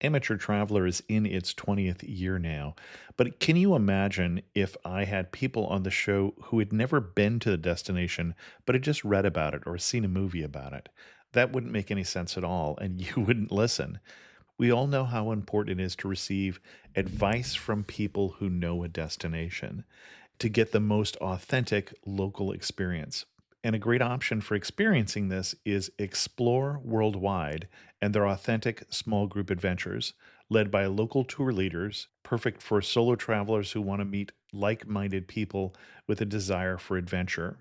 Amateur Traveler is in its 20th year now, but can you imagine if I had people on the show who had never been to the destination, but had just read about it or seen a movie about it? That wouldn't make any sense at all, and you wouldn't listen. We all know how important it is to receive advice from people who know a destination to get the most authentic local experience. And a great option for experiencing this is Explore Worldwide and their authentic small group adventures, led by local tour leaders, perfect for solo travelers who want to meet like minded people with a desire for adventure.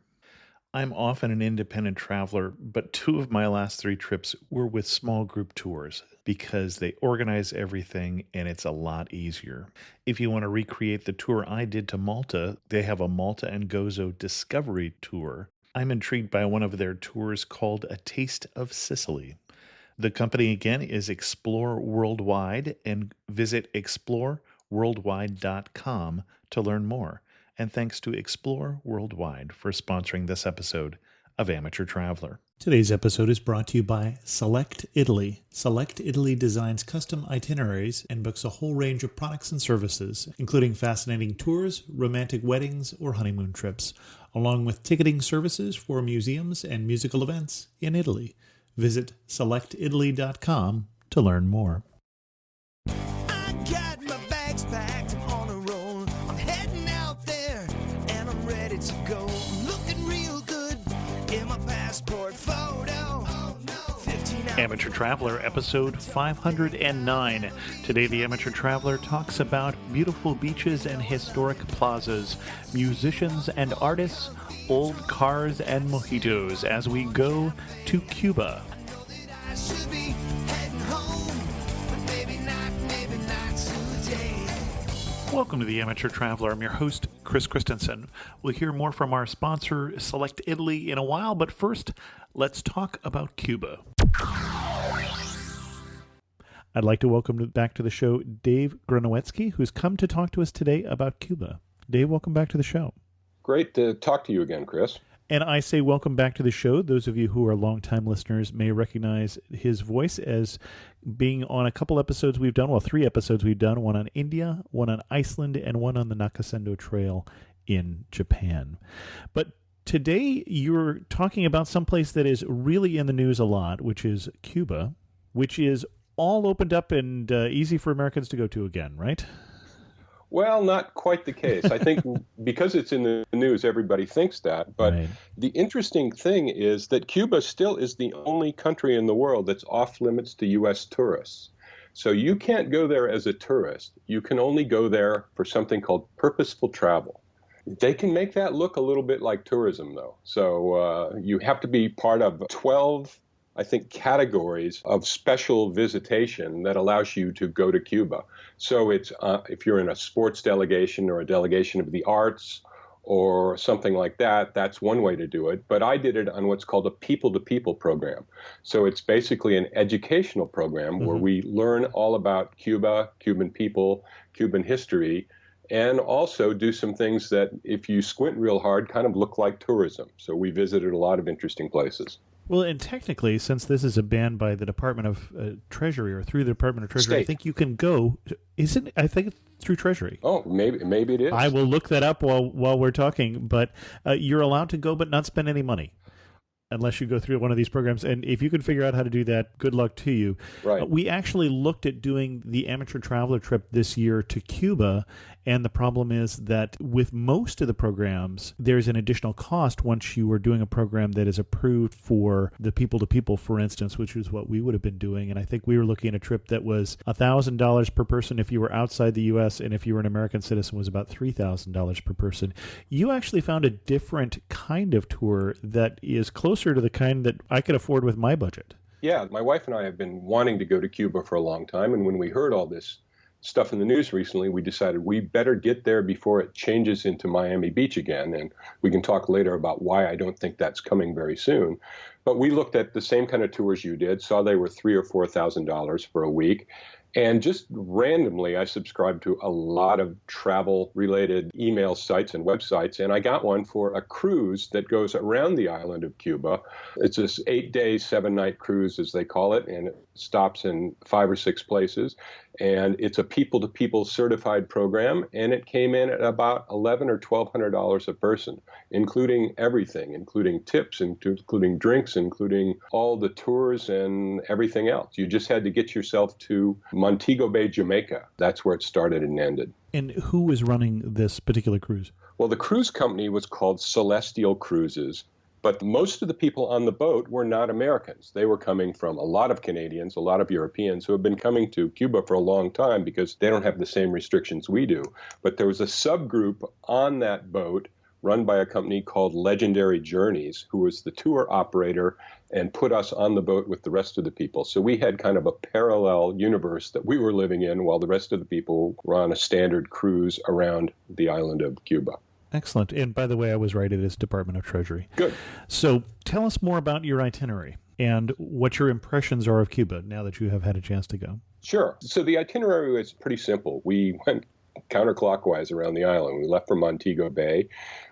I'm often an independent traveler, but two of my last three trips were with small group tours because they organize everything and it's a lot easier. If you want to recreate the tour I did to Malta, they have a Malta and Gozo Discovery Tour. I'm intrigued by one of their tours called A Taste of Sicily. The company again is Explore Worldwide, and visit exploreworldwide.com to learn more. And thanks to Explore Worldwide for sponsoring this episode of Amateur Traveler. Today's episode is brought to you by Select Italy. Select Italy designs custom itineraries and books a whole range of products and services, including fascinating tours, romantic weddings, or honeymoon trips, along with ticketing services for museums and musical events in Italy. Visit selectitaly.com to learn more. I got my bags packed, I'm on a roll. I'm heading out there and I'm ready to go. I'm looking real good in my passport photo. Oh, no. 15 Amateur Traveler, episode 509. Today, the Amateur Traveler talks about beautiful beaches and historic plazas, musicians and artists, old cars and mojitos as we go to Cuba. I should be heading home, but maybe not today. Welcome to the Amateur Traveler. I'm your host, Chris Christensen. We'll hear more from our sponsor, Select Italy, in a while, but first, let's talk about Cuba. I'd like to welcome back to the show Dave Grenewetzki, who's come to talk to us today about Cuba. Dave, welcome back to the show. Great to talk to you again, Chris. And I say welcome back to the show. Those of you who are longtime listeners may recognize his voice as being on a couple episodes we've done, well, 3 episodes we've done, one on India, one on Iceland, and one on the Nakasendo Trail in Japan. But today you're talking about someplace that is really in the news a lot, which is Cuba, which is all opened up and easy for Americans to go to again, right? Well, not quite the case. I think because it's in the news, everybody thinks that. But Right. The interesting thing is that Cuba still is the only country in the world that's off limits to U.S. tourists. So you can't go there as a tourist. You can only go there for something called purposeful travel. They can make that look a little bit like tourism, though. So you have to be part of 12, I think, categories of special visitation that allows you to go to Cuba. So it's if you're in a sports delegation or a delegation of the arts or something like that, that's one way to do it. But I did it on what's called a people-to-people program. So it's basically an educational program where we learn all about Cuba, Cuban people, Cuban history, and also do some things that, if you squint real hard, kind of look like tourism. So we visited a lot of interesting places. Well, and technically, since this is a ban by the Department of Treasury or through the Department of Treasury, I State. think you can go. Isn't? I think it's through Treasury. Oh, maybe it is. I will look that up while we're talking. But you're allowed to go, but not spend any money, unless you go through one of these programs. And if you can figure out how to do that, good luck to you. Right. We actually looked at doing the Amateur Traveler trip this year to Cuba, and the problem is that with most of the programs, there's an additional cost once you are doing a program that is approved for the people-to-people, for instance, which is what we would have been doing. And I think we were looking at a trip that was $1,000 per person if you were outside the U.S., and if you were an American citizen, was about $3,000 per person. You actually found a different kind of tour that is closer to the kind that I could afford with my budget. Yeah, my wife and I have been wanting to go to Cuba for a long time, and when we heard all this stuff in the news recently, we decided we better get there before it changes into Miami Beach again, and we can talk later about why I don't think that's coming very soon. But we looked at the same kind of tours you did, saw they were $3,000 or $4,000 for a week, And just randomly, I subscribed to a lot of travel-related email sites and websites, and I got one for a cruise that goes around the island of Cuba. It's this 8-day, 7-night cruise, as they call it, and it stops in 5 or 6 places. And it's a people-to-people certified program, and it came in at about $1,100 or $1,200 a person, including everything, including tips, including drinks, including all the tours and everything else. You just had to get yourself to Montego Bay, Jamaica. That's where it started and ended. And who was running this particular cruise? Well, the cruise company was called Celestial Cruises. But most of the people on the boat were not Americans. They were coming from a lot of Canadians, a lot of Europeans who have been coming to Cuba for a long time because they don't have the same restrictions we do. But there was a subgroup on that boat run by a company called Legendary Journeys, who was the tour operator and put us on the boat with the rest of the people. So we had kind of a parallel universe that we were living in while the rest of the people were on a standard cruise around the island of Cuba. Excellent. And by the way, I was right. It is Department of Treasury. Good. So tell us more about your itinerary and what your impressions are of Cuba now that you have had a chance to go. Sure. So the itinerary was pretty simple. We went counterclockwise around the island. We left from Montego Bay.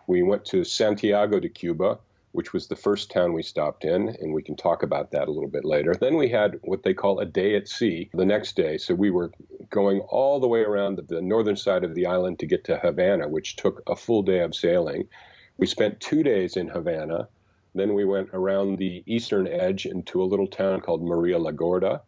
We went to Santiago de Cuba, which was the first town we stopped in, and we can talk about that a little bit later. Then we had what they call a day at sea the next day. So we were going all the way around the northern side of the island to get to Havana, which took a full day of sailing. We spent 2 days in Havana. Then we went around the eastern edge into a little town called Maria La Gorda.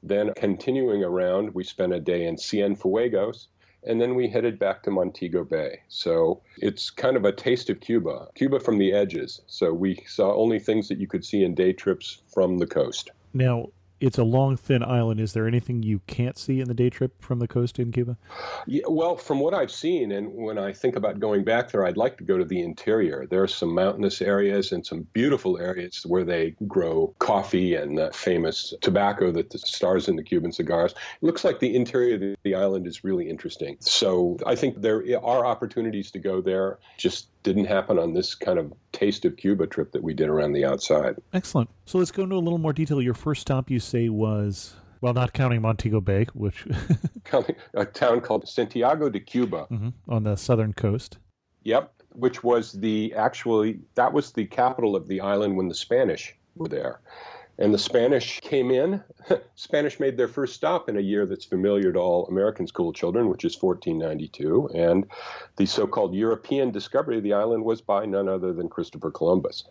Then continuing around, we spent a day in Cienfuegos. And then we headed back to Montego Bay. So it's kind of a taste of Cuba, Cuba from the edges. So we saw only things that you could see in day trips from the coast. Now, it's a long, thin island. Is there anything you can't see in the day trip from the coast in Cuba? Yeah, well, from what I've seen, and when I think about going back there, I'd like to go to the interior. There are some mountainous areas and some beautiful areas where they grow coffee and the famous tobacco that stars in the Cuban cigars. It looks like the interior of the island is really interesting. So I think there are opportunities to go there. Just didn't happen on this kind of taste of Cuba trip that we did around the outside. Excellent. So let's go into a little more detail. Your first stop, you say, was, well, not counting Montego Bay, which... a town called Santiago de Cuba. On the southern coast. Yep, which was that was the capital of the island when the Spanish were there. And the Spanish came in. Spanish made their first stop in a year that's familiar to all American school children, which is 1492. And the so-called European discovery of the island was by none other than Christopher Columbus.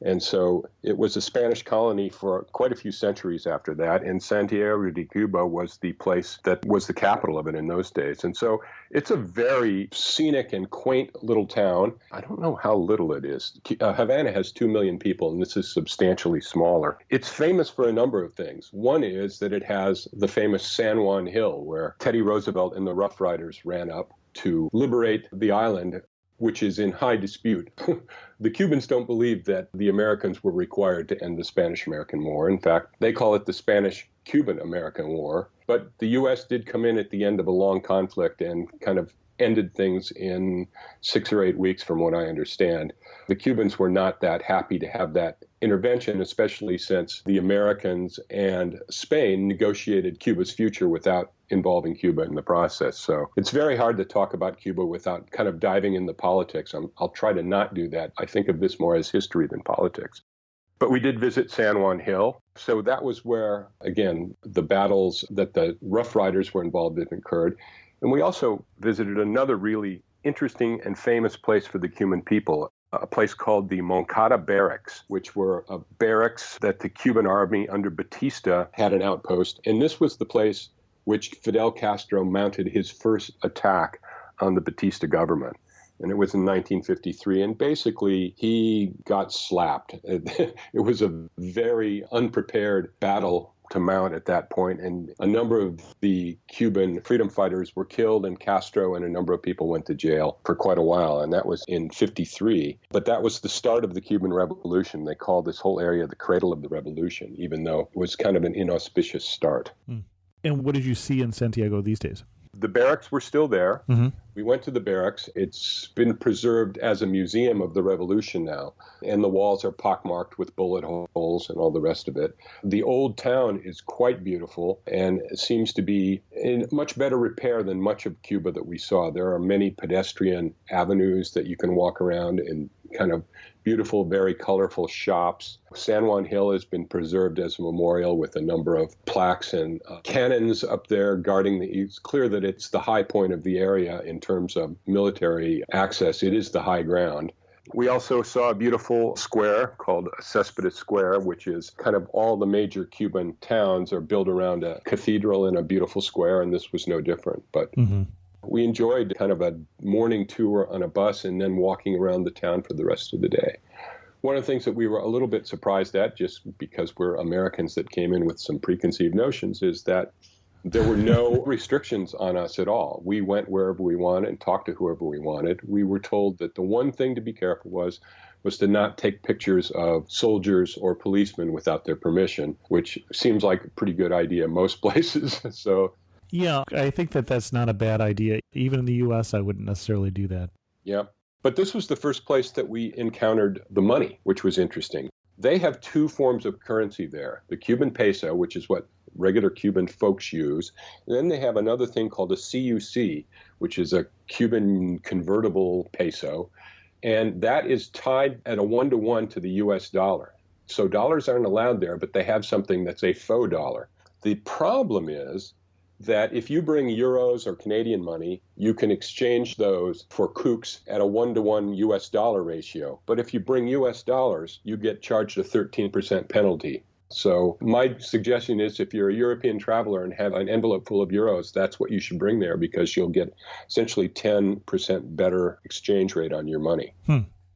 And so it was a Spanish colony for quite a few centuries after that. And Santiago de Cuba was the place that was the capital of it in those days. And so it's a very scenic and quaint little town. I don't know how little it is. Havana has 2 million people, and this is substantially smaller. It's famous for a number of things. One is that it has the famous San Juan Hill, where Teddy Roosevelt and the Rough Riders ran up to liberate the island, which is in high dispute. The Cubans don't believe that the Americans were required to end the Spanish-American War. In fact, they call it the Spanish-Cuban-American War. But the U.S. did come in at the end of a long conflict and kind of ended things in 6 or 8 weeks, from what I understand. The Cubans were not that happy to have that intervention, especially since the Americans and Spain negotiated Cuba's future without involving Cuba in the process. So it's very hard to talk about Cuba without kind of diving in the politics. I'll try to not do that. I think of this more as history than politics. But we did visit San Juan Hill. So that was where, again, the battles that the Rough Riders were involved in occurred. And we also visited another really interesting and famous place for the Cuban people, a place called the Moncada Barracks, which were a barracks that the Cuban army under Batista had an outpost. And this was the place which Fidel Castro mounted his first attack on the Batista government. And it was in 1953. And basically, he got slapped. It was a very unprepared battle to mount at that point. And a number of the Cuban freedom fighters were killed, and Castro and a number of people went to jail for quite a while. And that was in 53. But that was the start of the Cuban Revolution. They called this whole area the cradle of the revolution, even though it was kind of an inauspicious start. And what did you see in Santiago these days? The barracks were still there. Hmm. We went to the barracks. It's been preserved as a museum of the revolution now, and the walls are pockmarked with bullet holes and all the rest of it. The old town is quite beautiful and seems to be in much better repair than much of Cuba that we saw. There are many pedestrian avenues that you can walk around in kind of beautiful, very colorful shops. San Juan Hill has been preserved as a memorial with a number of plaques and cannons up there guarding it's clear that it's the high point of the area in terms of military access. It is the high ground. We also saw a beautiful square called Cespedes Square, which is kind of all the major Cuban towns are built around a cathedral in a beautiful square, and this was no different. But we enjoyed kind of a morning tour on a bus and then walking around the town for the rest of the day. One of the things that we were a little bit surprised at, just because we're Americans that came in with some preconceived notions, is that there were no restrictions on us at all. We went wherever we wanted and talked to whoever we wanted. We were told that the one thing to be careful was to not take pictures of soldiers or policemen without their permission, which seems like a pretty good idea most places. So Yeah, I think that's not a bad idea. Even in the U.S., I wouldn't necessarily do that. yeah. But this was the first place that we encountered the money, which was interesting. They have two forms of currency there. The Cuban peso, which is what regular Cuban folks use. And then they have another thing called a CUC, which is a Cuban convertible peso. And that is tied at a 1-to-1 to the U.S. dollar. So dollars aren't allowed there, but they have something that's a faux dollar. The problem is that if you bring euros or Canadian money, you can exchange those for kooks at a 1-to-1 U.S. dollar ratio. But if you bring U.S. dollars, you get charged a 13% penalty. So my suggestion is if you're a European traveler and have an envelope full of euros, that's what you should bring there because you'll get essentially 10% better exchange rate on your money.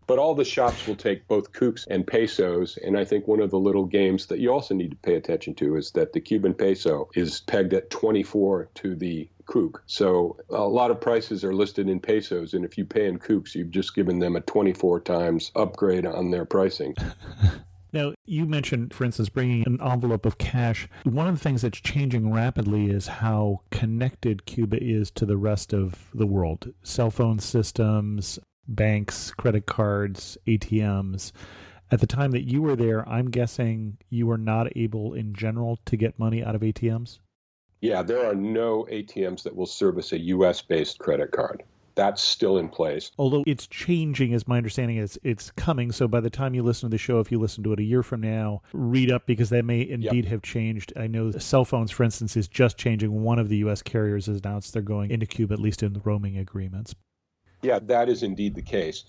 But all the shops will take both kooks and pesos, and I think one of the little games that you also need to pay attention to is that the Cuban peso is pegged at 24 to the kook. So a lot of prices are listed in pesos, and if you pay in kooks, you've just given them a 24 times upgrade on their pricing. Now, you mentioned, for instance, bringing an envelope of cash. One of the things that's changing rapidly is how connected Cuba is to the rest of the world. Cell phone systems, banks, credit cards, ATMs. At the time that you were there, I'm guessing you were not able in general to get money out of ATMs? Yeah, there are no ATMs that will service a U.S.-based credit card. That's still in place. Although it's changing, as my understanding is, it's coming. So by the time you listen to the show, if you listen to it a year from now, read up because that may indeed have changed. I know cell phones, for instance, is just changing. One of the U.S. carriers has announced they're going into Cuba, at least in the roaming agreements. Yeah, that is indeed the case.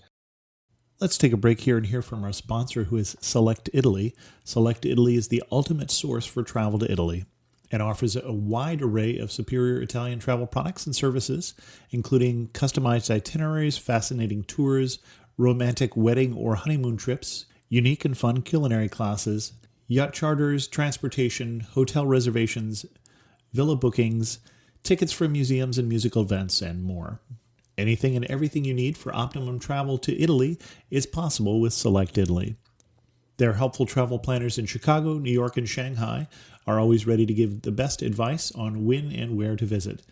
Let's take a break here and hear from our sponsor, who is Select Italy. Select Italy is the ultimate source for travel to Italy and offers a wide array of superior Italian travel products and services, including customized itineraries, fascinating tours, romantic wedding or honeymoon trips, unique and fun culinary classes, yacht charters, transportation, hotel reservations, villa bookings, tickets for museums and musical events, and more. Anything and everything you need for optimum travel to Italy is possible with Select Italy. Their helpful travel planners in Chicago, New York, and Shanghai are always ready to give the best advice on when and where to visit,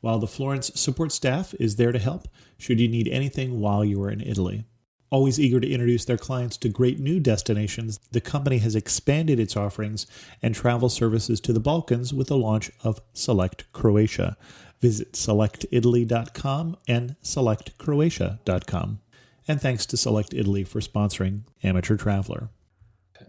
while the Florence support staff is there to help should you need anything while you are in Italy. Always eager to introduce their clients to great new destinations, the company has expanded its offerings and travel services to the Balkans with the launch of Select Croatia. Visit selectitaly.com and selectcroatia.com. And thanks to Select Italy for sponsoring Amateur Traveler.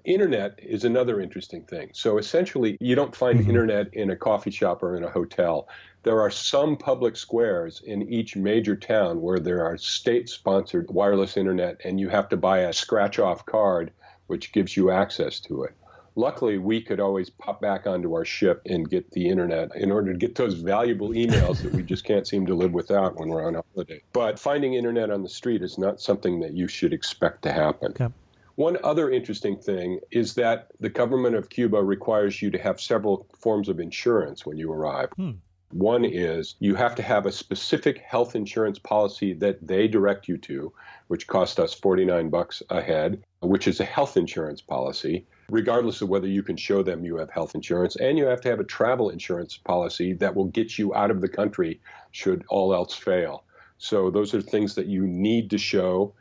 Internet is another interesting thing. So essentially, you don't find internet in a coffee shop or in a hotel. There are some public squares in each major town where there are state-sponsored wireless internet, and you have to buy a scratch-off card, which gives you access to it. Luckily, we could always pop back onto our ship and get the internet in order to get those valuable emails that we just can't seem to live without when we're on holiday. But finding internet on the street is not something that you should expect to happen. Okay. One other interesting thing is that the government of Cuba requires you to have several forms of insurance when you arrive. One is you have to have a specific health insurance policy that they direct you to, which cost us $49 a head, which is a health insurance policy. regardless of whether you can show them you have health insurance. And you have to have a travel insurance policy that will get you out of the country should all else fail. So those are things that you need to show.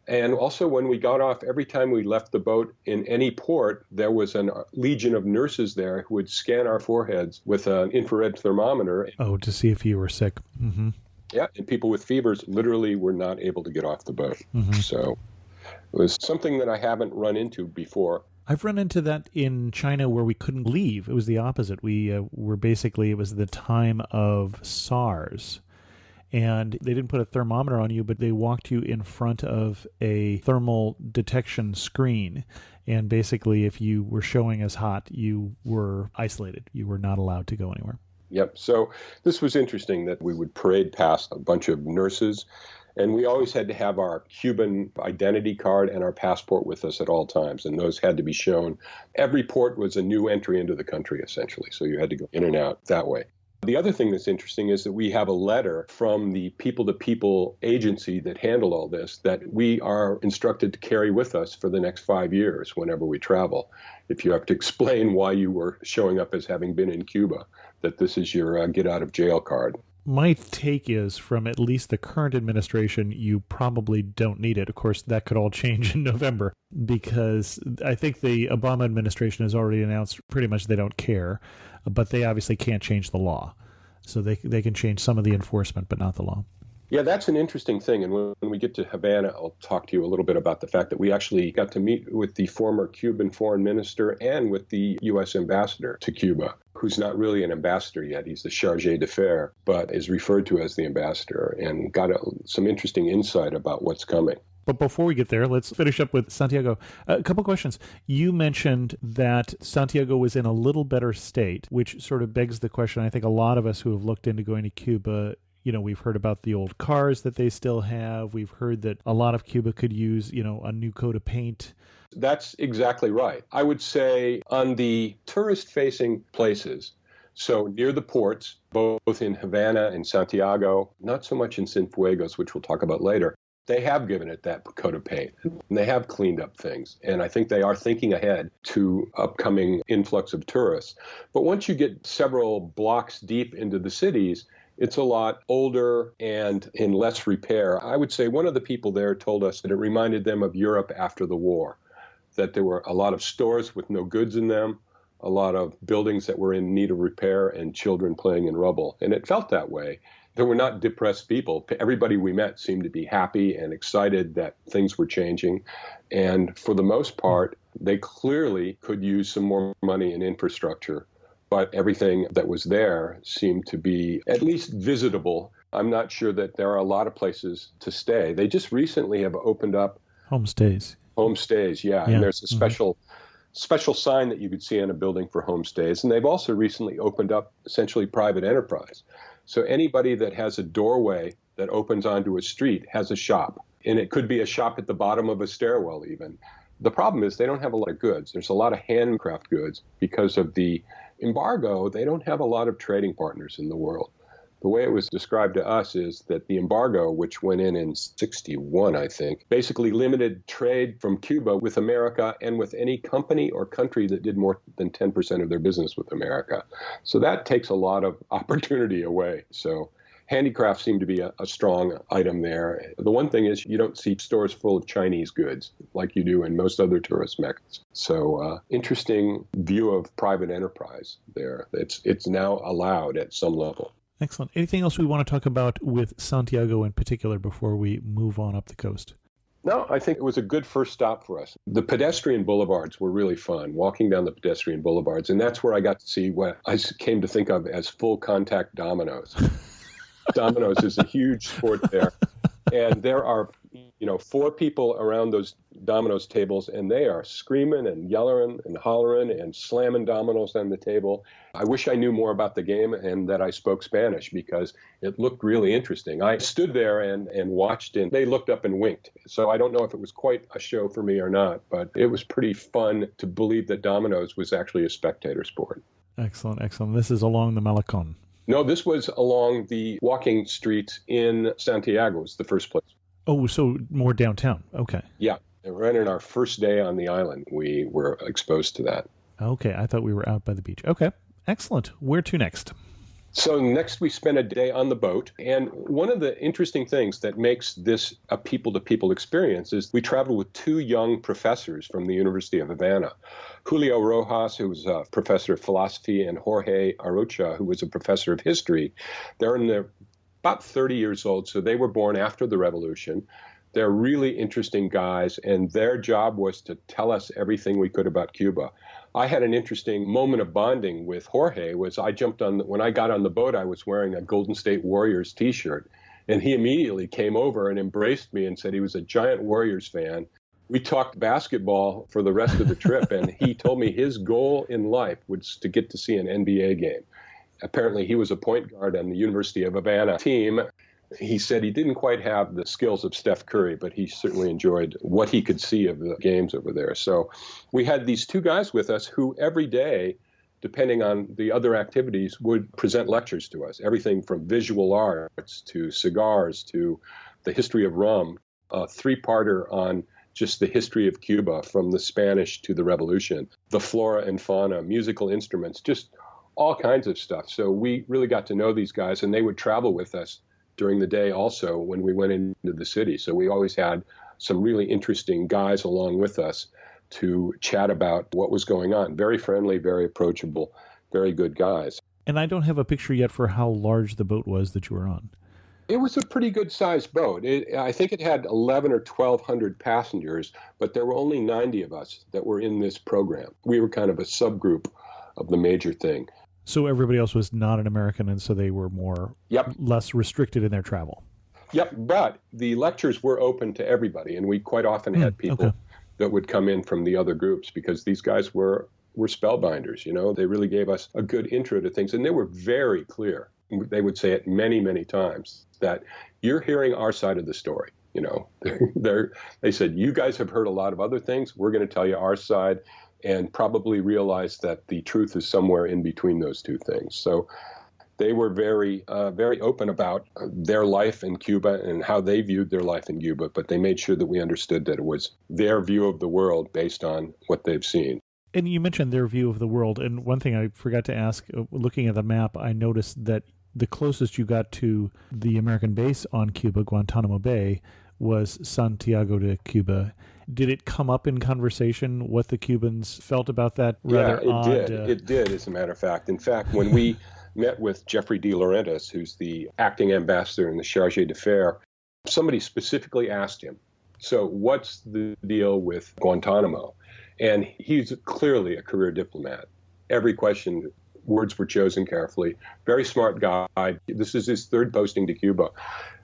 And also, when we got off, every time we left the boat in any port, there was a legion of nurses there who would scan our foreheads with an infrared thermometer. Oh, to see if you were sick. Mm-hmm. Yeah, and people with fevers literally were not able to get off the boat. Mm-hmm. So it was something that I haven't run into before. I've run into that in China where we couldn't leave. It was the opposite. We were basically, it was the time of SARS. And they didn't put a thermometer on you, but they walked you in front of a thermal detection screen. And basically, if you were showing as hot, you were isolated. You were not allowed to go anywhere. Yep. So this was interesting that we would parade past a bunch of nurses. And we always had to have our Cuban identity card and our passport with us at all times. And those had to be shown. Every port was a new entry into the country, essentially. So you had to go in and out that way. The other thing that's interesting is that we have a letter from the people-to-people agency that handled all this that we are instructed to carry with us for the next 5 years whenever we travel. If you have to explain why you were showing up as having been in Cuba, that this is your get-out-of-jail card. My take is, from at least the current administration, you probably don't need it. Of course, that could all change in November, because I think the Obama administration has already announced pretty much they don't care, but they obviously can't change the law. So they can change some of the enforcement, but not the law. Yeah, that's an interesting thing. And when we get to Havana, I'll talk to you a little bit about the fact that we actually got to meet with the former Cuban foreign minister and with the U.S. ambassador to Cuba, who's not really an ambassador yet. He's the chargé d'affaires, but is referred to as the ambassador, and got some interesting insight about what's coming. But before we get there, let's finish up with Santiago. A couple questions. You mentioned that Santiago was in a little better state, which sort of begs the question. I think a lot of us who have looked into going to Cuba, we've heard about the old cars that they still have. We've heard that a lot of Cuba could use, a new coat of paint. That's exactly right. I would say on the tourist-facing places, so near the ports, both in Havana and Santiago, not so much in Cienfuegos, which we'll talk about later, they have given it that coat of paint, and they have cleaned up things. And I think they are thinking ahead to upcoming influx of tourists. But once you get several blocks deep into the cities, it's a lot older and in less repair. I would say one of the people there told us that it reminded them of Europe after the war, that there were a lot of stores with no goods in them, a lot of buildings that were in need of repair, and children playing in rubble. And it felt that way. There were not depressed people. Everybody we met seemed to be happy and excited that things were changing. And for the most part, they clearly could use some more money in infrastructure. But everything that was there seemed to be at least visitable. I'm not sure that there are a lot of places to stay. They just recently have opened up homestays. Homestays, yeah. And there's a special sign that you could see on a building for homestays. And they've also recently opened up essentially private enterprise. So anybody that has a doorway that opens onto a street has a shop. And it could be a shop at the bottom of a stairwell even. The problem is they don't have a lot of goods. There's a lot of handcraft goods. Because of the embargo, they don't have a lot of trading partners in the world. The way it was described to us is that the embargo, which went in 61, I think, basically limited trade from Cuba with America and with any company or country that did more than 10% of their business with America. So that takes a lot of opportunity away. So handicrafts seem to be a strong item there. The one thing is you don't see stores full of Chinese goods like you do in most other tourist meccas. So interesting view of private enterprise there. It's now allowed at some level. Excellent. Anything else we want to talk about with Santiago in particular before we move on up the coast? No, I think it was a good first stop for us. The pedestrian boulevards were really fun, walking down the pedestrian boulevards. And that's where I got to see what I came to think of as full contact dominoes. Dominoes is a huge sport there. And there are, 4 people around those dominoes tables, and they are screaming and yelling and hollering and slamming dominoes on the table. I wish I knew more about the game and that I spoke Spanish because it looked really interesting. I stood there and watched, and they looked up and winked. So I don't know if it was quite a show for me or not, but it was pretty fun to believe that dominoes was actually a spectator sport. Excellent, excellent. This is along the Malecon. No, this was along the walking streets in Santiago. It's the first place. Oh, so more downtown. Okay. Yeah. Right in our first day on the island, we were exposed to that. Okay, I thought we were out by the beach. Okay, excellent. Where to next? So next we spent a day on the boat. And one of the interesting things that makes this a people-to-people experience is we traveled with two young professors from the University of Havana. Julio Rojas, who was a professor of philosophy, and Jorge Arocha, who was a professor of history. They're about 30 years old, so they were born after the revolution. They're really interesting guys, and their job was to tell us everything we could about Cuba. I had an interesting moment of bonding with Jorge. When I got on the boat, I was wearing a Golden State Warriors t-shirt, and he immediately came over and embraced me and said he was a giant Warriors fan. We talked basketball for the rest of the trip, and he told me his goal in life was to get to see an NBA game. Apparently, he was a point guard on the University of Havana team. He said he didn't quite have the skills of Steph Curry, but he certainly enjoyed what he could see of the games over there. So we had these two guys with us who every day, depending on the other activities, would present lectures to us, everything from visual arts to cigars to the history of rum, a three-parter on just the history of Cuba from the Spanish to the Revolution, the flora and fauna, musical instruments, just all kinds of stuff. So we really got to know these guys, and they would travel with us during the day also when we went into the city. So we always had some really interesting guys along with us to chat about what was going on. Very friendly, very approachable, very good guys. And I don't have a picture yet for how large the boat was that you were on. It was a pretty good-sized boat. I think it had 11 or 1,200 passengers, but there were only 90 of us that were in this program. We were kind of a subgroup of the major thing. So everybody else was not an American, and so they were less restricted in their travel. Yep, but the lectures were open to everybody, and we quite often had people that would come in from the other groups because these guys were spellbinders, you know. They really gave us a good intro to things, and they were very clear. They would say it many, many times that you're hearing our side of the story, you know. They said, you guys have heard a lot of other things. We're going to tell you our side, and probably realize that the truth is somewhere in between those two things. So they were very, very open about their life in Cuba and how they viewed their life in Cuba, but they made sure that we understood that it was their view of the world based on what they've seen. And you mentioned their view of the world, and one thing I forgot to ask, looking at the map, I noticed that the closest you got to the American base on Cuba, Guantanamo Bay, was Santiago de Cuba. Did it come up in conversation what the Cubans felt about that? Yeah, it did, as a matter of fact. In fact, when we met with Jeffrey De Laurentiis, who's the acting ambassador and the chargé d'affaires, somebody specifically asked him, so what's the deal with Guantanamo? And he's clearly a career diplomat. Every question, words were chosen carefully. Very smart guy. This is his third posting to Cuba.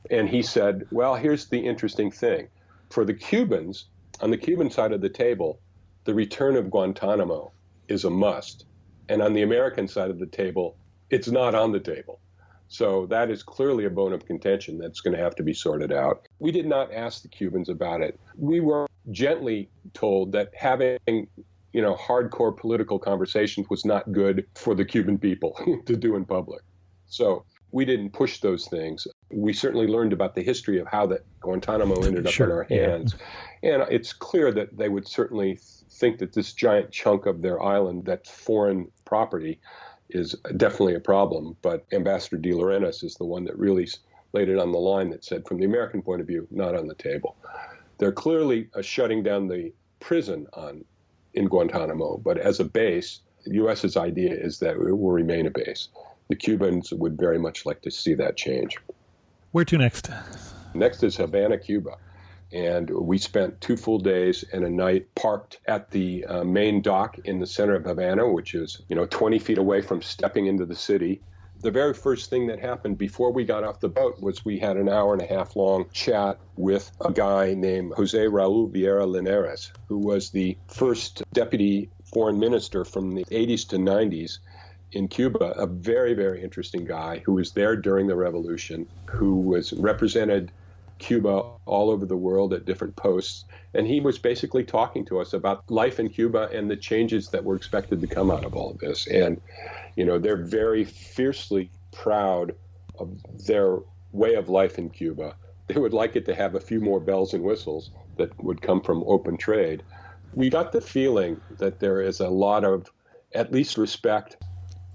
And he said, well, here's the interesting thing. For the Cubans, on the Cuban side of the table, the return of Guantanamo is a must. And on the American side of the table, it's not on the table. So that is clearly a bone of contention that's going to have to be sorted out. We did not ask the Cubans about it. We were gently told that having, hardcore political conversations was not good for the Cuban people to do in public. So we didn't push those things. We certainly learned about the history of how that Guantanamo ended up in our hands. Yeah. And it's clear that they would certainly think that this giant chunk of their island, that's foreign property, is definitely a problem. But Ambassador De Laurentiis is the one that really laid it on the line that said, from the American point of view, not on the table. They're clearly shutting down the prison in Guantanamo, but as a base, the U.S.'s idea is that it will remain a base. The Cubans would very much like to see that change. Where to next? Next is Havana, Cuba. And we spent 2 full days and a night parked at the main dock in the center of Havana, which is, 20 feet away from stepping into the city. The very first thing that happened before we got off the boat was we had an 1.5 hour long chat with a guy named Jose Raul Vieira Linares, who was the first deputy foreign minister from the 80s to 90s in Cuba, a very, very interesting guy who was there during the revolution, who was represented Cuba all over the world at different posts. And he was basically talking to us about life in Cuba and the changes that were expected to come out of all of this. And, they're very fiercely proud of their way of life in Cuba. They would like it to have a few more bells and whistles, that would come from open trade. We got the feeling that there is a lot of at least respect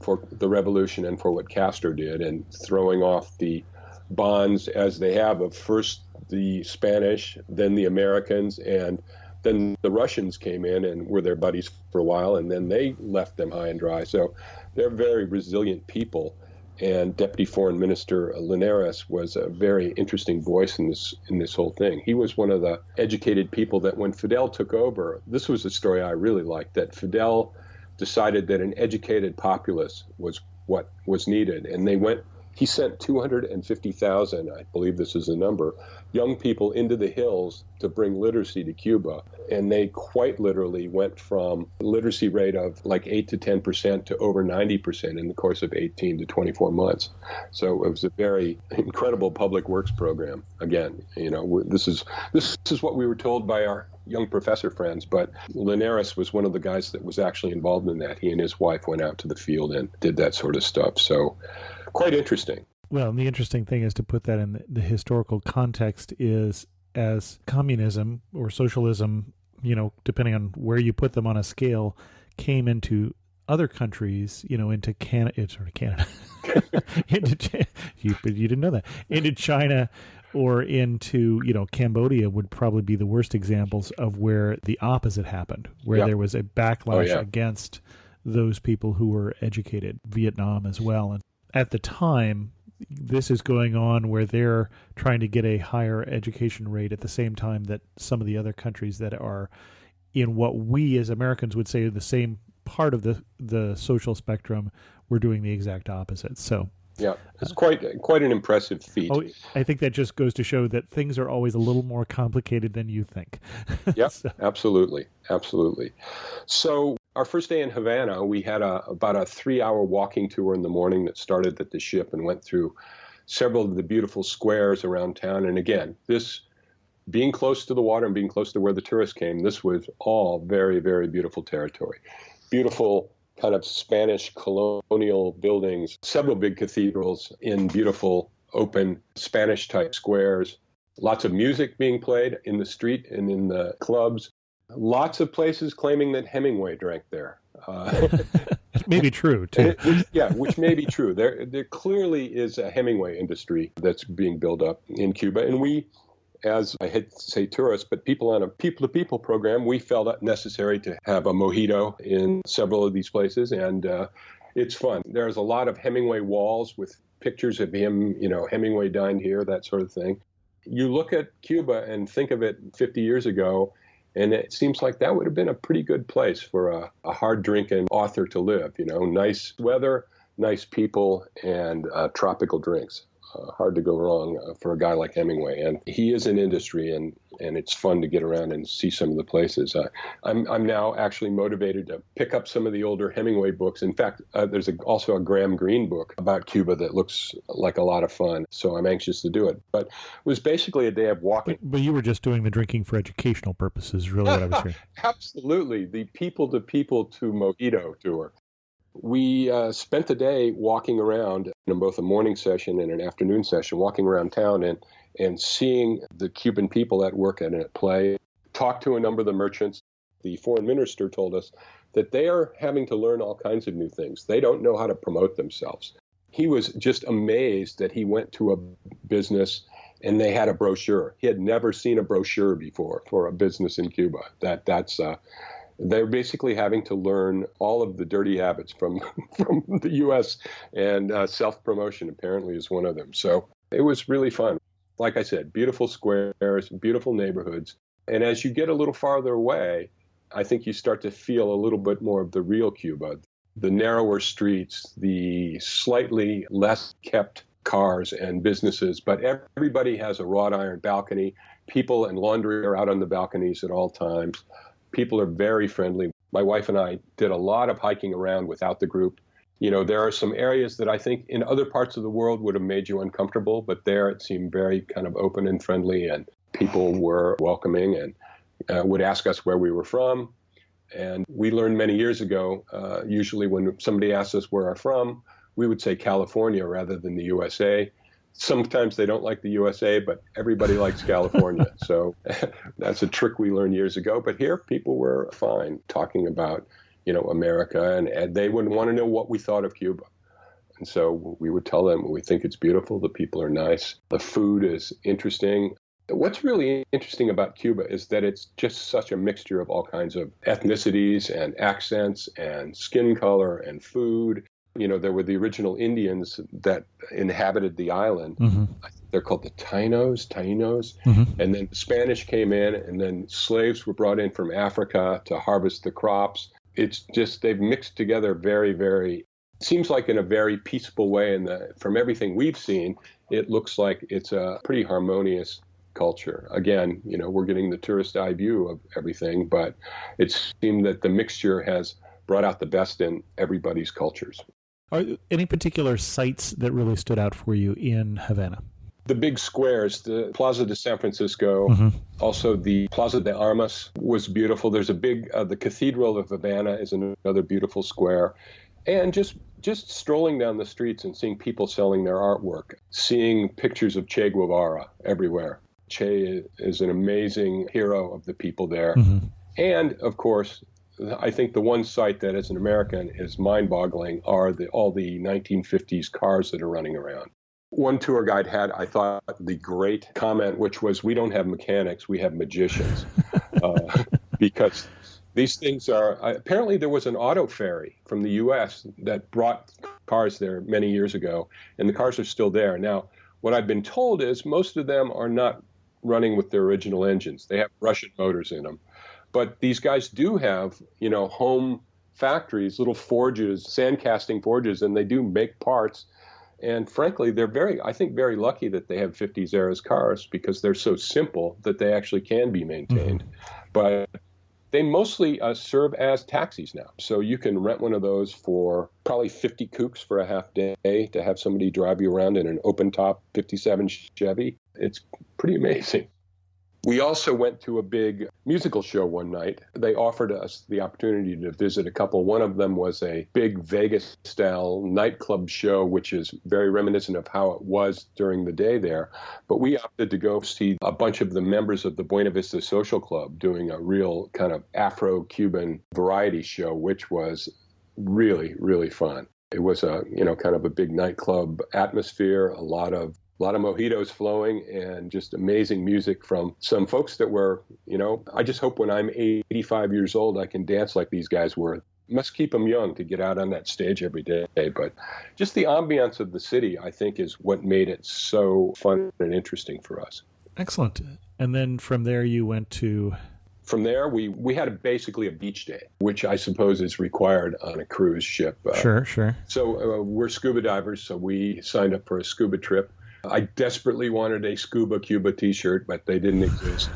for the revolution and for what Castro did, and throwing off the bonds as they have of first the Spanish, then the Americans, and then the Russians came in and were their buddies for a while, and then they left them high and dry. So they're very resilient people. And Deputy Foreign Minister Linares was a very interesting voice in this whole thing. He was one of the educated people that when Fidel took over, this was a story I really liked, that Fidel decided that an educated populace was what was needed. And he sent 250,000, I believe this is the number, young people into the hills to bring literacy to Cuba. And they quite literally went from a literacy rate of like 8 to 10% to over 90% in the course of 18 to 24 months. So it was a very incredible public works program. Again, this is what we were told by our young professor friends, but Linares was one of the guys that was actually involved in that. He and his wife went out to the field and did that sort of stuff. So quite interesting. Well, and the interesting thing is to put that in the historical context is as communism or socialism, depending on where you put them on a scale, came into other countries, into Canada, but you didn't know that, into China or into, Cambodia would probably be the worst examples of where the opposite happened, where there was a backlash against those people who were educated, Vietnam as well. And at the time, this is going on where they're trying to get a higher education rate at the same time that some of the other countries that are in what we as Americans would say the same part of the social spectrum were doing the exact opposite. So yeah, it's quite an impressive feat. Oh, I think that just goes to show that things are always a little more complicated than you think. Yep, so. Absolutely. So our first day in Havana, we had about a 3-hour walking tour in the morning that started at the ship and went through several of the beautiful squares around town. And again, this being close to the water and being close to where the tourists came, this was all very, very beautiful territory. Beautiful kind of Spanish colonial buildings, several big cathedrals in beautiful open Spanish-type squares, lots of music being played in the street and in the clubs, lots of places claiming that Hemingway drank there. It may be true, too. Which may be true. There clearly is a Hemingway industry that's being built up in Cuba, and we, as I hate to say tourists, but people on a people-to-people program, we felt it necessary to have a mojito in several of these places, and it's fun. There's a lot of Hemingway walls with pictures of him, Hemingway dined here, that sort of thing. You look at Cuba and think of it 50 years ago, and it seems like that would have been a pretty good place for a hard-drinking author to live. Nice weather, nice people, and tropical drinks. Hard to go wrong for a guy like Hemingway. And he is an industry, and it's fun to get around and see some of the places. I'm now actually motivated to pick up some of the older Hemingway books. In fact, there's also a Graham Greene book about Cuba that looks like a lot of fun. So I'm anxious to do it. But it was basically a day of walking. But you were just doing the drinking for educational purposes, really what I was hearing. Absolutely. The people-to-people to mojito tour. We spent the day walking around in both a morning session and an afternoon session, walking around town and seeing the Cuban people at work and at play, talked to a number of the merchants. The foreign minister told us that they are having to learn all kinds of new things. They don't know how to promote themselves. He was just amazed that he went to a business and they had a brochure. He had never seen a brochure before for a business in Cuba. They're basically having to learn all of the dirty habits from the U.S., and self-promotion apparently is one of them. So it was really fun. Like I said, beautiful squares, beautiful neighborhoods. And as you get a little farther away, I think you start to feel a little bit more of the real Cuba. The narrower streets, the slightly less kept cars and businesses, but everybody has a wrought iron balcony. People and laundry are out on the balconies at all times. People are very friendly. My wife and I did a lot of hiking around without the group. There are some areas that I think in other parts of the world would have made you uncomfortable, but there it seemed very kind of open and friendly, and people were welcoming and would ask us where we were from. And we learned many years ago, usually when somebody asks us where we're from, we would say California rather than the USA. Sometimes they don't like the USA, but everybody likes California. So that's a trick we learned years ago. But here, people were fine talking about, America, and they would want to know what we thought of Cuba. And so we would tell them we think it's beautiful, the people are nice, the food is interesting. What's really interesting about Cuba is that it's just such a mixture of all kinds of ethnicities and accents and skin color and food. There were the original Indians that inhabited the island. Mm-hmm. I think they're called the Taínos. Mm-hmm. And then the Spanish came in, and then slaves were brought in from Africa to harvest the crops. It's just they've mixed together very, very, seems like in a very peaceful way. And from everything we've seen, it looks like it's a pretty harmonious culture. Again, we're getting the tourist eye view of everything, but it seemed that the mixture has brought out the best in everybody's cultures. Are there any particular sites that really stood out for you in Havana? The big squares, the Plaza de San Francisco, mm-hmm. also the Plaza de Armas was beautiful. There's a big, the Cathedral of Havana is another beautiful square. And just strolling down the streets and seeing people selling their artwork, seeing pictures of Che Guevara everywhere. Che is an amazing hero of the people there. Mm-hmm. And, of course, I think the one site that as an American is mind-boggling are all the 1950s cars that are running around. One tour guide had, I thought, the great comment, which was, we don't have mechanics, we have magicians. Because these things are, apparently there was an auto ferry from the U.S. that brought cars there many years ago, and the cars are still there. Now, what I've been told is most of them are not running with their original engines. They have Russian motors in them. But these guys do have, home factories, little forges, sand casting forges, and they do make parts. And frankly, they're very lucky that they have 50s era cars because they're so simple that they actually can be maintained. Mm-hmm. But they mostly serve as taxis now. So you can rent one of those for probably 50 kooks for a half day to have somebody drive you around in an open top 57 Chevy. It's pretty amazing. We also went to a big musical show one night. They offered us the opportunity to visit a couple. One of them was a big Vegas-style nightclub show, which is very reminiscent of how it was during the day there. But we opted to go see a bunch of the members of the Buena Vista Social Club doing a real kind of Afro-Cuban variety show, which was really, really fun. It was a, kind of a big nightclub atmosphere, a lot of mojitos flowing and just amazing music from some folks that were, I just hope when I'm 85 years old, I can dance like these guys were. Must keep them young to get out on that stage every day. But just the ambiance of the city, I think, is what made it so fun and interesting for us. Excellent. And then from there you went to... From there, we had basically a beach day, which I suppose is required on a cruise ship. Sure. So we're scuba divers, so we signed up for a scuba trip. I desperately wanted a Scuba Cuba T-shirt, but they didn't exist.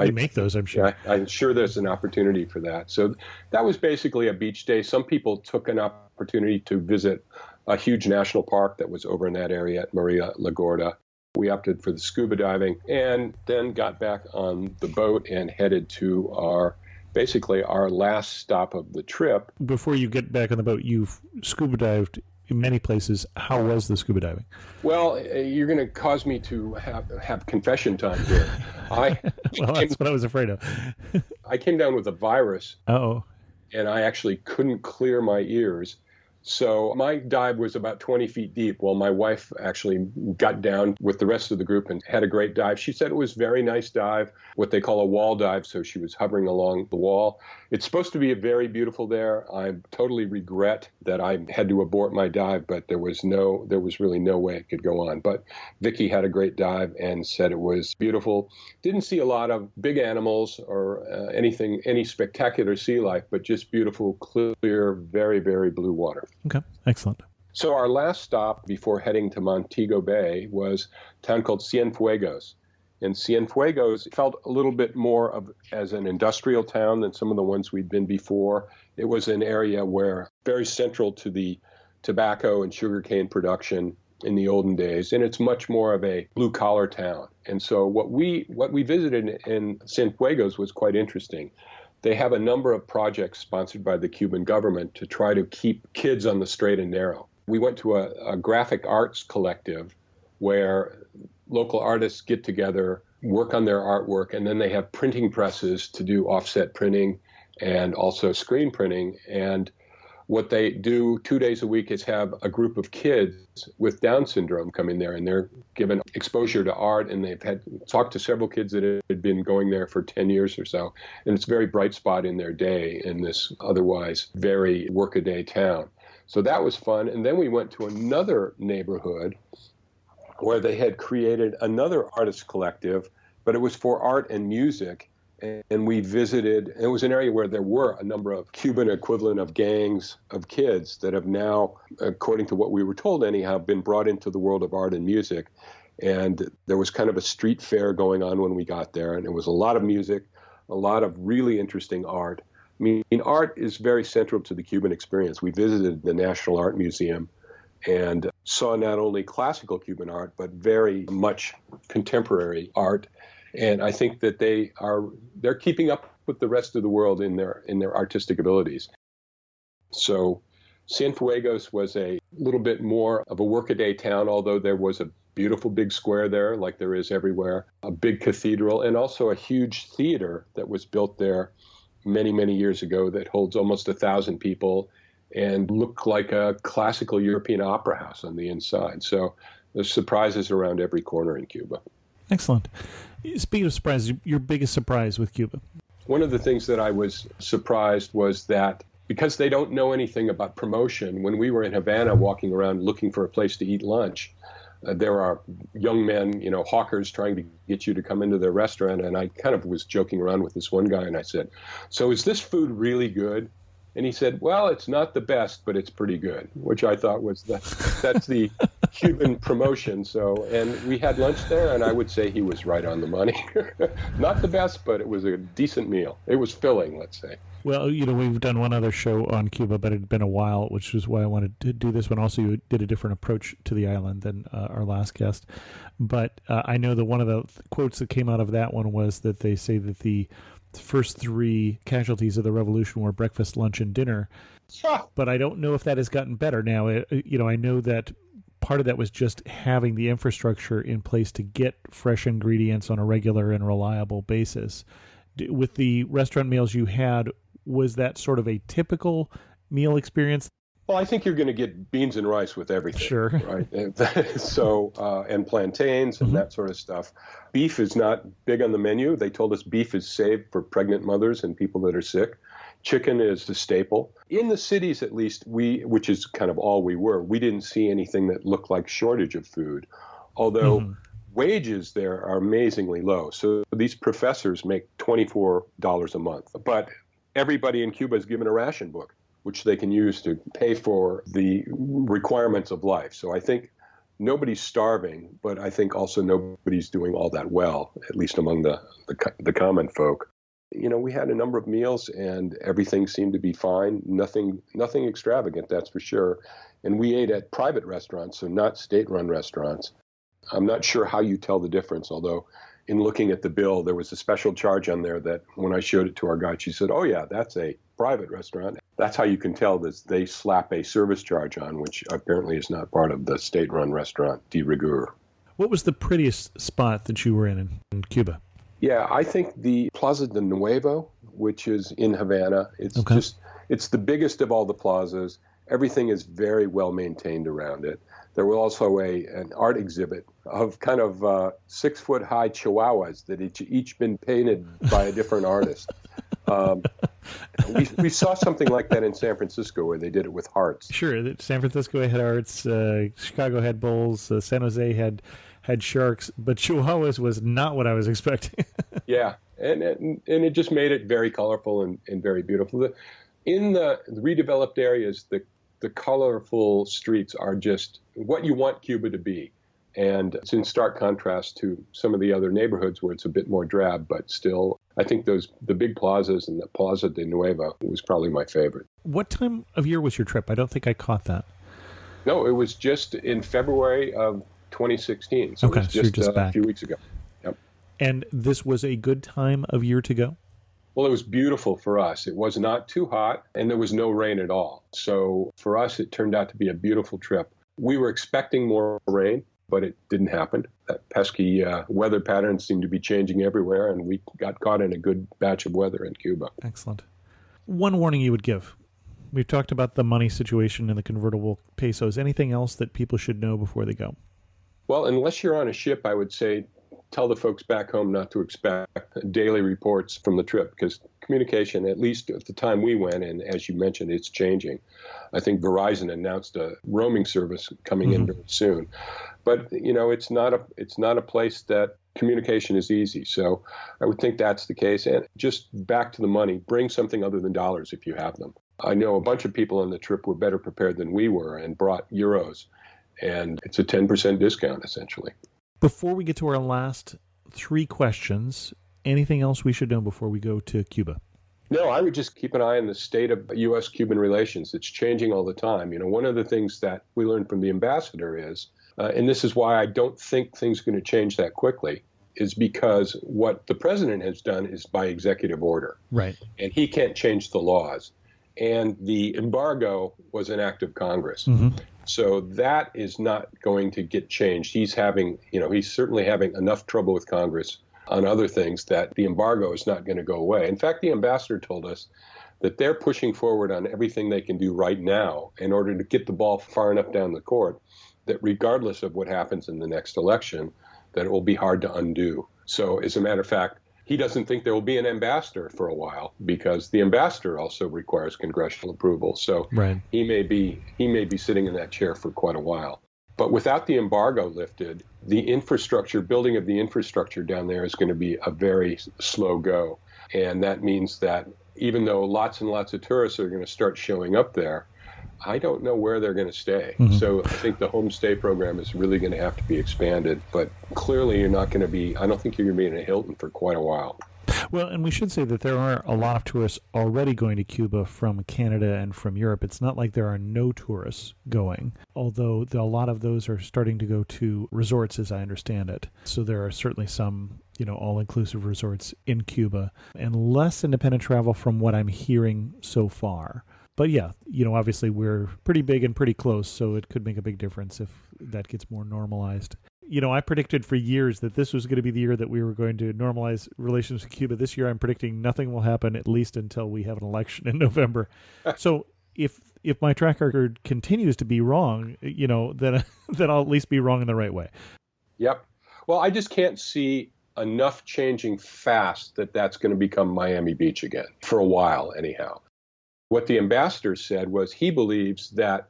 You make those, I'm sure. I'm sure there's an opportunity for that. So that was basically a beach day. Some people took an opportunity to visit a huge national park that was over in that area at Maria LaGorda. We opted for the scuba diving and then got back on the boat and headed to our last stop of the trip. Before you get back on the boat, you've scuba dived in many places. How was the scuba diving? Well, you're going to cause me to have confession time here. That's what I was afraid of. I came down with a virus. Uh-oh. And I actually couldn't clear my ears. So my dive was about 20 feet deep while my wife actually got down with the rest of the group and had a great dive. She said it was a very nice dive, what they call a wall dive. So she was hovering along the wall. It's supposed to be very beautiful there. I totally regret that I had to abort my dive, but there was really no way it could go on. But Vicky had a great dive and said it was beautiful. Didn't see a lot of big animals or any spectacular sea life, but just beautiful, clear, very, very blue water. Okay, excellent. So our last stop before heading to Montego Bay was a town called Cienfuegos. And Cienfuegos felt a little bit more as an industrial town than some of the ones we'd been before. It was an area where very central to the tobacco and sugarcane production in the olden days, and it's much more of a blue-collar town. And so what we visited in Cienfuegos was quite interesting. They have a number of projects sponsored by the Cuban government to try to keep kids on the straight and narrow. We went to a graphic arts collective where local artists get together, work on their artwork, and then they have printing presses to do offset printing and also screen printing. And what they do 2 days a week is have a group of kids with Down syndrome come in there, and they're given exposure to art, and they've had talked to several kids that had been going there for 10 years or so. And it's a very bright spot in their day in this otherwise very workaday town. So that was fun. And then we went to another neighborhood where they had created another artist collective, but it was for art and music. And we visited, it was an area where there were a number of Cuban equivalent of gangs of kids that have now, according to what we were told anyhow, been brought into the world of art and music. And there was kind of a street fair going on when we got there, and it was a lot of music, a lot of really interesting art. I mean, art is very central to the Cuban experience. We visited the National Art Museum and saw not only classical Cuban art, but very much contemporary art. And I think that they're keeping up with the rest of the world in their artistic abilities. So Cienfuegos was a little bit more of a workaday town, although there was a beautiful big square there, like there is everywhere, a big cathedral, and also a huge theater that was built there many, many years ago that holds almost 1,000 people and looked like a classical European opera house on the inside. So there's surprises around every corner in Cuba. Excellent. Speaking of surprises, your biggest surprise with Cuba? One of the things that I was surprised was that because they don't know anything about promotion, when we were in Havana walking around looking for a place to eat lunch, there are young men, hawkers trying to get you to come into their restaurant. And I kind of was joking around with this one guy, and I said, "So is this food really good?" And he said, "Well, it's not the best, but it's pretty good," which I thought was that's the Cuban promotion. So, and we had lunch there, and I would say he was right on the money. Not the best, but it was a decent meal. It was filling, let's say. Well, we've done one other show on Cuba, but it had been a while, which is why I wanted to do this one. Also, you did a different approach to the island than our last guest. But I know that one of the quotes that came out of that one was that they say that the first 3 casualties of the revolution were breakfast, lunch, and dinner. But I don't know if that has gotten better now. I know that part of that was just having the infrastructure in place to get fresh ingredients on a regular and reliable basis. With the restaurant meals you had, was that sort of a typical meal experience? Well, I think you're going to get beans and rice with everything. Sure. Right. So, and plantains and that sort of stuff. Beef is not big on the menu. They told us beef is saved for pregnant mothers and people that are sick. Chicken is the staple. In the cities, at least, which is kind of all we didn't see anything that looked like shortage of food. Although wages there are amazingly low. So these professors make $24 a month. But everybody in Cuba is given a ration book, which they can use to pay for the requirements of life. So I think nobody's starving, but I think also nobody's doing all that well, at least among the common folk. We had a number of meals and everything seemed to be fine. Nothing extravagant, that's for sure. And we ate at private restaurants, so not state-run restaurants. I'm not sure how you tell the difference, although in looking at the bill, there was a special charge on there that when I showed it to our guide, she said, "Oh yeah, that's a private restaurant." That's how you can tell that they slap a service charge on, which apparently is not part of the state-run restaurant de rigueur. What was the prettiest spot that you were in Cuba? Yeah, I think the Plaza de Nuevo, which is in Havana, it's the biggest of all the plazas. Everything is very well maintained around it. There was also an art exhibit of kind of 6-foot-high chihuahuas that each been painted by a different artist. We saw something like that in San Francisco where they did it with hearts. Sure, San Francisco had hearts, Chicago had bulls, San Jose had sharks, but chihuahuas was not what I was expecting. Yeah, and it just made it very colorful and very beautiful. In the redeveloped areas, the colorful streets are just what you want Cuba to be. And it's in stark contrast to some of the other neighborhoods where it's a bit more drab, but still, I think the big plazas and the Plaza de Nuevo was probably my favorite. What time of year was your trip? I don't think I caught that. No, it was just in February of 2016. So okay, it was just, back a few weeks ago. Yep. And this was a good time of year to go? Well, it was beautiful for us. It was not too hot, and there was no rain at all. So for us, it turned out to be a beautiful trip. We were expecting more rain, but it didn't happen. That pesky weather pattern seemed to be changing everywhere, and we got caught in a good batch of weather in Cuba. Excellent. One warning you would give. We've talked about the money situation and the convertible pesos. Anything else that people should know before they go? Well, unless you're on a ship, I would say tell the folks back home not to expect daily reports from the trip, because communication, at least at the time we went, and as you mentioned, it's changing. I think Verizon announced a roaming service coming in very soon. But, it's not a place that communication is easy. So I would think that's the case. And just back to the money, bring something other than dollars if you have them. I know a bunch of people on the trip were better prepared than we were and brought euros. And it's a 10% discount, essentially. Before we get to our last 3 questions, anything else we should know before we go to Cuba? No, I would just keep an eye on the state of U.S.-Cuban relations. It's changing all the time. One of the things that we learned from the ambassador is, and this is why I don't think things are going to change that quickly, is because what the president has done is by executive order. Right. And he can't change the laws. And the embargo was an act of Congress. So that is not going to get changed. He's certainly having enough trouble with Congress on other things that the embargo is not going to go away. In fact, the ambassador told us that they're pushing forward on everything they can do right now in order to get the ball far enough down the court that regardless of what happens in the next election, that it will be hard to undo. So as a matter of fact, he doesn't think there will be an ambassador for a while because the ambassador also requires congressional approval. So he may be sitting in that chair for quite a while. But without the embargo lifted, the building of the infrastructure down there is going to be a very slow go. And that means that even though lots and lots of tourists are going to start showing up there, I don't know where they're going to stay. So I think the homestay program is really going to have to be expanded. But clearly I don't think you're going to be in a Hilton for quite a while. Well, and we should say that there are a lot of tourists already going to Cuba from Canada and from Europe. It's not like there are no tourists going, although a lot of those are starting to go to resorts, as I understand it. So there are certainly some, all-inclusive resorts in Cuba, and less independent travel from what I'm hearing so far. But yeah, obviously we're pretty big and pretty close, so it could make a big difference if that gets more normalized. I predicted for years that this was going to be the year that we were going to normalize relations with Cuba. This year I'm predicting nothing will happen at least until we have an election in November. So if my track record continues to be wrong, then I'll at least be wrong in the right way. Yep. Well, I just can't see enough changing fast that that's going to become Miami Beach again, for a while anyhow. What the ambassador said was he believes that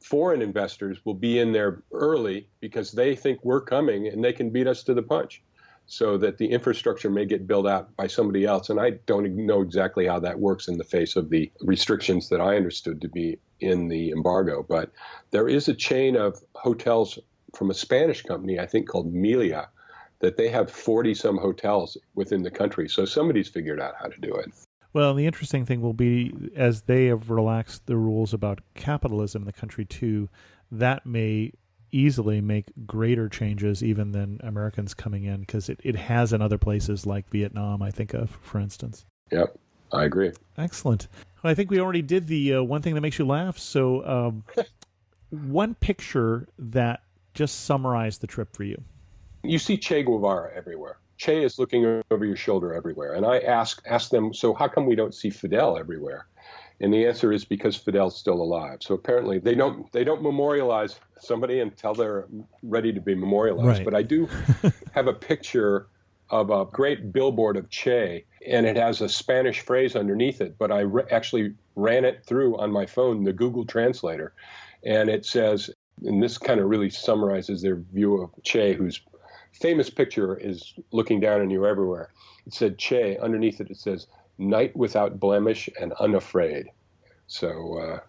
foreign investors will be in there early because they think we're coming and they can beat us to the punch, so that the infrastructure may get built out by somebody else. And I don't know exactly how that works in the face of the restrictions that I understood to be in the embargo. But there is a chain of hotels from a Spanish company, I think called Melia, that they have 40-some hotels within the country. So somebody's figured out how to do it. Well, the interesting thing will be, as they have relaxed the rules about capitalism in the country too, that may easily make greater changes even than Americans coming in, because it has in other places like Vietnam, I think of, for instance. Yep, I agree. Excellent. Well, I think we already did the one thing that makes you laugh. So one picture that just summarized the trip for you. You see Che Guevara everywhere. Che is looking over your shoulder everywhere. And I ask them, so how come we don't see Fidel everywhere? And the answer is because Fidel's still alive. So apparently they don't memorialize somebody until they're ready to be memorialized. Right. But I do have a picture of a great billboard of Che, and it has a Spanish phrase underneath it. But I actually ran it through on my phone, the Google Translator. And it says, and this kind of really summarizes their view of Che, whose famous picture is looking down on you everywhere. It said Che. Underneath it, it says, "Knight without blemish and unafraid." So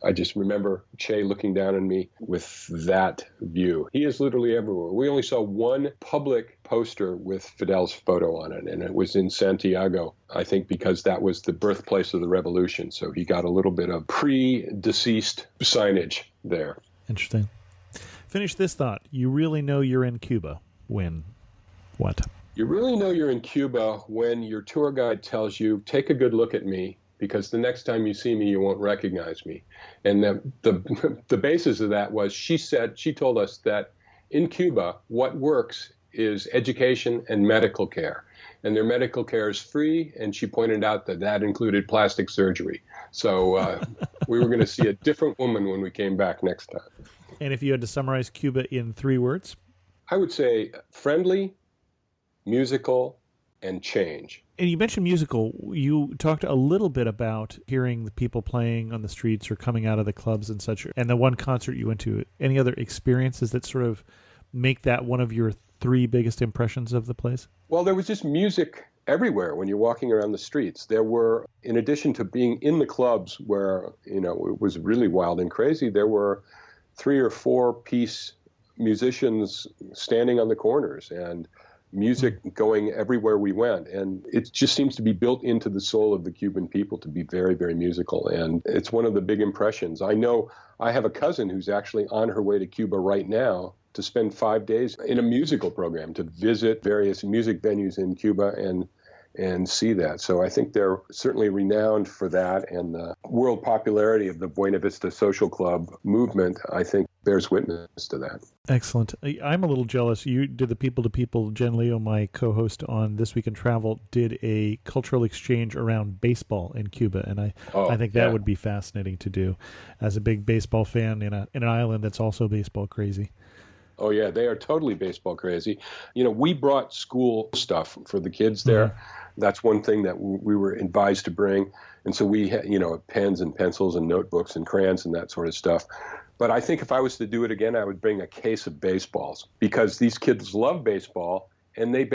I just remember Che looking down on me with that view. He is literally everywhere. We only saw one public poster with Fidel's photo on it, and it was in Santiago, I think because that was the birthplace of the revolution. So he got a little bit of pre-deceased signage there. Interesting. Finish this thought. You really know you're in Cuba when what? You really know you're in Cuba when your tour guide tells you, take a good look at me, because the next time you see me, you won't recognize me. And the basis of that was she told us that in Cuba, what works is education and medical care. And their medical care is free, and she pointed out that that included plastic surgery. So we were going to see a different woman when we came back next time. And if you had to summarize Cuba in 3 words? I would say friendly, musical, and change. And you mentioned musical. You talked a little bit about hearing the people playing on the streets or coming out of the clubs and such. And the one concert you went to, any other experiences that sort of make that one of your 3 biggest impressions of the place? Well, there was just music everywhere when you're walking around the streets. There were, in addition to being in the clubs where, it was really wild and crazy, there were 3 or 4 piece musicians standing on the corners and music going everywhere we went. And it just seems to be built into the soul of the Cuban people to be very, very musical. And it's one of the big impressions. I know I have a cousin who's actually on her way to Cuba right now to spend 5 days in a musical program to visit various music venues in Cuba and see that. So I think they're certainly renowned for that. And the world popularity of the Buena Vista Social Club movement, I think, bears witness to that. Excellent. I'm a little jealous. You did the People to People. Jen Leo, my co-host on This Week in Travel, did a cultural exchange around baseball in Cuba, and I think that would be fascinating to do as a big baseball fan in an island that's also baseball crazy. Oh, yeah, they are totally baseball crazy. We brought school stuff for the kids there. Mm-hmm. That's one thing that we were advised to bring. And so we had, pens and pencils and notebooks and crayons and that sort of stuff. But I think if I was to do it again, I would bring a case of baseballs, because these kids love baseball, and their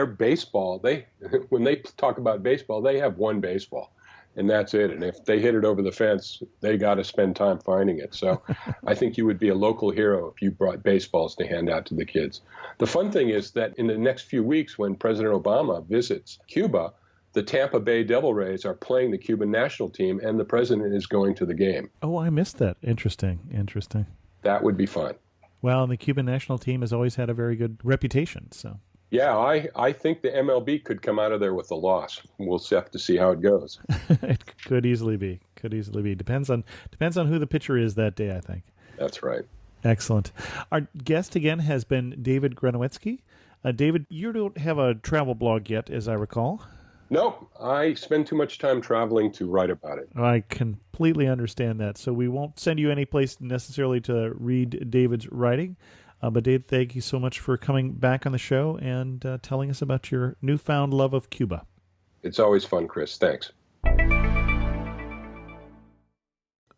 baseball, when they talk about baseball, they have one baseball. And that's it. And if they hit it over the fence, they got to spend time finding it. So I think you would be a local hero if you brought baseballs to hand out to the kids. The fun thing is that in the next few weeks, when President Obama visits Cuba, the Tampa Bay Devil Rays are playing the Cuban national team, and the president is going to the game. Oh, I missed that. Interesting. That would be fun. Well, and the Cuban national team has always had a very good reputation, so... Yeah, I think the MLB could come out of there with a loss. We'll have to see how it goes. It could easily be. Depends on who the pitcher is that day, I think. That's right. Excellent. Our guest again has been David Grenewetzki. David, you don't have a travel blog yet, as I recall. Nope. I spend too much time traveling to write about it. I completely understand that. So we won't send you any place necessarily to read David's writing. But Dave, thank you so much for coming back on the show and telling us about your newfound love of Cuba. It's always fun, Chris. Thanks.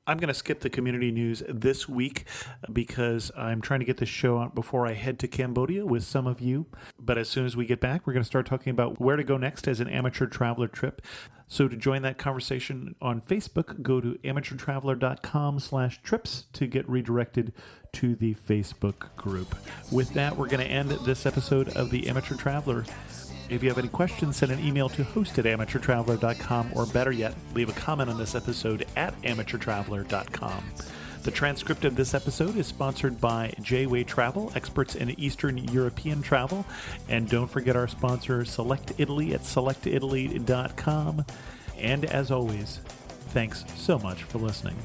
I'm going to skip the community news this week because I'm trying to get this show out before I head to Cambodia with some of you. But as soon as we get back, we're going to start talking about where to go next as an amateur traveler trip. So to join that conversation on Facebook, go to amateurtraveler.com/trips to get redirected to the Facebook group. With that, we're going to end this episode of The Amateur Traveler. If you have any questions, send an email to host@amateurtraveler.com, or better yet, leave a comment on this episode at amateurtraveler.com. The transcript of this episode is sponsored by J-Way Travel, experts in Eastern European travel. And don't forget our sponsor, Select Italy at selectitaly.com. And as always, thanks so much for listening.